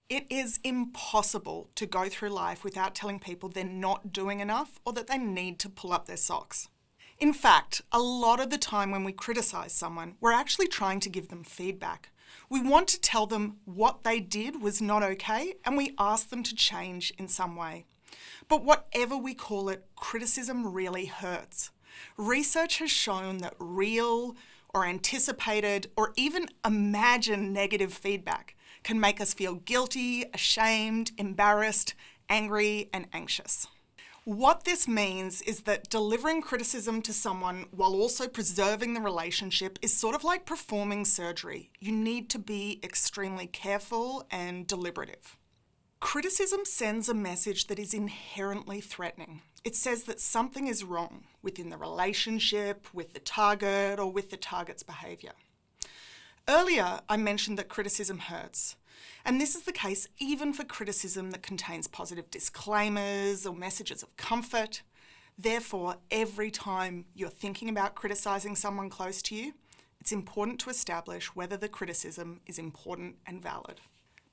It is impossible to go through life without telling people they're not doing enough or that they need to pull up their socks. In fact, a lot of the time when we criticise someone, we're actually trying to give them feedback. We want to tell them what they did was not okay and we ask them to change in some way. But whatever we call it, criticism really hurts. Research has shown that real or anticipated or even imagined negative feedback can make us feel guilty, ashamed, embarrassed, angry, and anxious. What this means is that delivering criticism to someone while also preserving the relationship is sort of like performing surgery. You need to be extremely careful and deliberative. Criticism sends a message that is inherently threatening. It says that something is wrong within the relationship, with the target, or with the target's behaviour. Earlier, I mentioned that criticism hurts, and this is the case even for criticism that contains positive disclaimers or messages of comfort. Therefore, every time you're thinking about criticising someone close to you, it's important to establish whether the criticism is important and valid.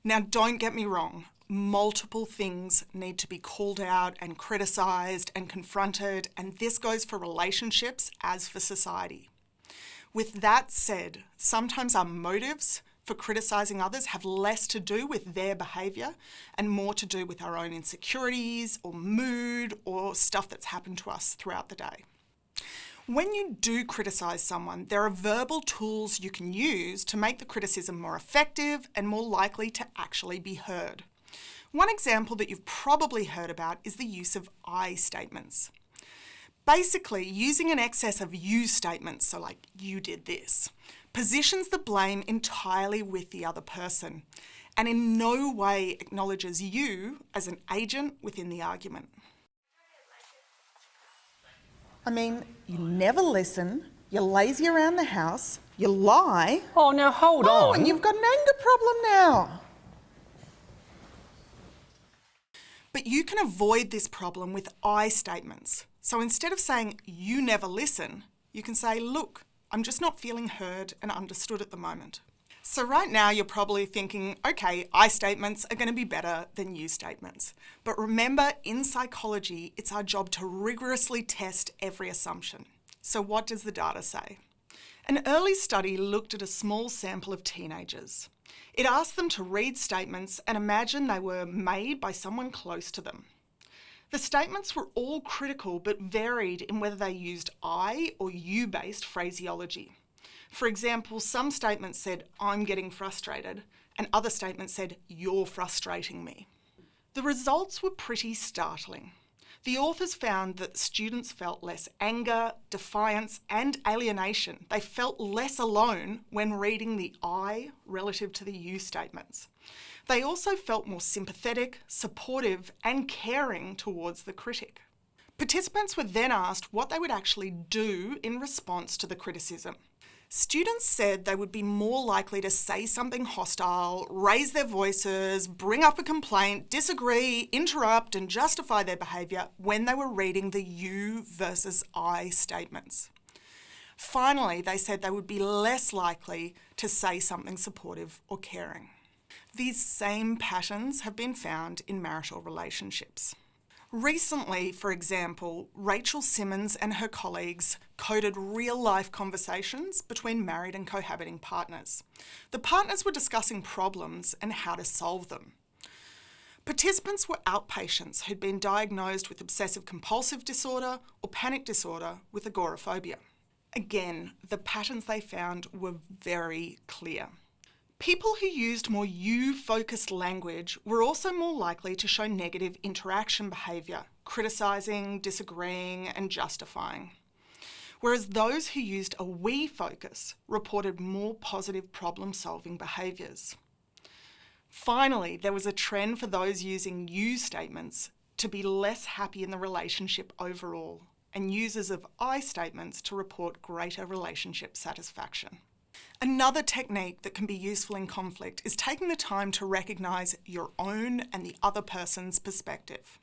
Now, don't get me wrong, multiple things need to be called out and criticised and confronted, and this goes for relationships as for society. With that said, sometimes our motives for criticising others have less to do with their behaviour and more to do with our own insecurities or mood or stuff that's happened to us throughout the day. When you do criticise someone, there are verbal tools you can use to make the criticism more effective and more likely to actually be heard. One example that you've probably heard about is the use of I statements. Basically, using an excess of you statements, so like you did this, positions the blame entirely with the other person and in no way acknowledges you as an agent within the argument. I mean, you never listen, you're lazy around the house, you lie. Oh, now hold on. And you've got an anger problem now. But you can avoid this problem with I statements. So instead of saying, you never listen, you can say, look, I'm just not feeling heard and understood at the moment. So right now you're probably thinking, okay, I statements are going to be better than you statements. But remember, in psychology, it's our job to rigorously test every assumption. So what does the data say? An early study looked at a small sample of teenagers. It asked them to read statements and imagine they were made by someone close to them. The statements were all critical but varied in whether they used I or you-based phraseology. For example, some statements said, I'm getting frustrated, and other statements said, you're frustrating me. The results were pretty startling. The authors found that students felt less anger, defiance, and alienation. They felt less alone when reading the I relative to the you statements. They also felt more sympathetic, supportive, and caring towards the critic. Participants were then asked what they would actually do in response to the criticism. Students said they would be more likely to say something hostile, raise their voices, bring up a complaint, disagree, interrupt, and justify their behaviour when they were reading the you versus I statements. Finally, they said they would be less likely to say something supportive or caring. These same patterns have been found in marital relationships. Recently, for example, Rachel Simmons and her colleagues coded real-life conversations between married and cohabiting partners. The partners were discussing problems and how to solve them. Participants were outpatients who'd been diagnosed with obsessive-compulsive disorder or panic disorder with agoraphobia. Again, the patterns they found were very clear. People who used more you-focused language were also more likely to show negative interaction behaviour, criticising, disagreeing, and justifying. Whereas those who used a we focus reported more positive problem-solving behaviours. Finally, there was a trend for those using you statements to be less happy in the relationship overall, and users of I statements to report greater relationship satisfaction. Another technique that can be useful in conflict is taking the time to recognise your own and the other person's perspective.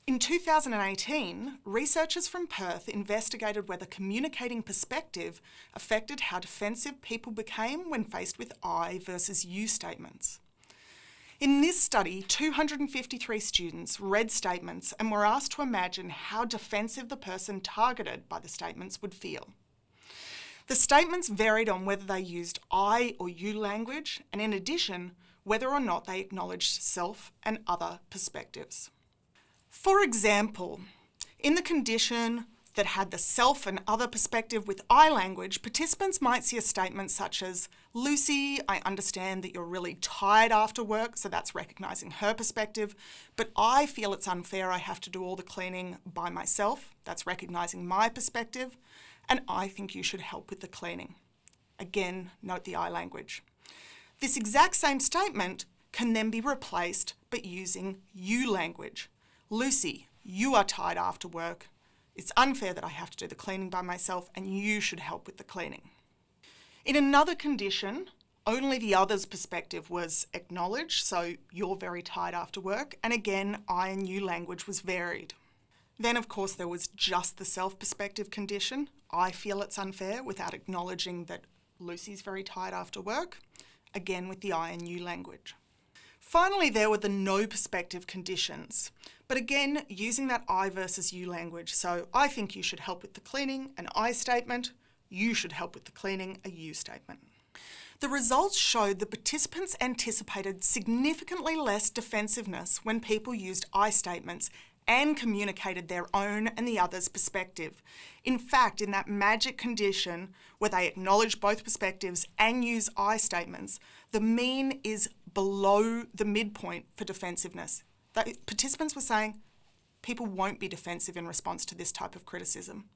In 2018, researchers from Perth investigated whether communicating perspective affected how defensive people became when faced with I versus you statements. In this study, 253 students read statements and were asked to imagine how defensive the person targeted by the statements would feel. The statements varied on whether they used I or you language, and in addition, whether or not they acknowledged self and other perspectives. For example, in the condition that had the self and other perspective with I language, participants might see a statement such as, "Lucy, I understand that you're really tired after work," so that's recognising her perspective, "but I feel it's unfair I have to do all the cleaning by myself," that's recognising my perspective, "and I think you should help with the cleaning." Again, note the I language. This exact same statement can then be replaced but using you language. "Lucy, you are tired after work. It's unfair that I have to do the cleaning by myself and you should help with the cleaning." In another condition, only the other's perspective was acknowledged, so "you're very tired after work," and again, I and you language was varied. Then, of course, there was just the self-perspective condition. I feel it's unfair, without acknowledging that Lucy's very tired after work, again with the I and you language. Finally, there were the no perspective conditions, but again, using that I versus you language. So I think you should help with the cleaning, an I statement, you should help with the cleaning, a you statement. The results showed that participants anticipated significantly less defensiveness when people used I statements and communicated their own and the other's perspective. In fact, in that magic condition where they acknowledge both perspectives and use I statements, the mean is below the midpoint for defensiveness. The participants were saying people won't be defensive in response to this type of criticism.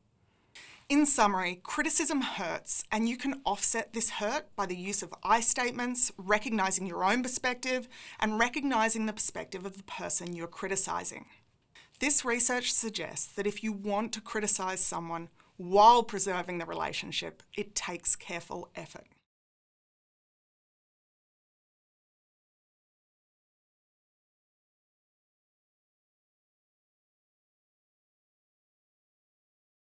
In summary, criticism hurts, and you can offset this hurt by the use of I statements, recognising your own perspective, and recognising the perspective of the person you're criticising. This research suggests that if you want to criticise someone while preserving the relationship, it takes careful effort.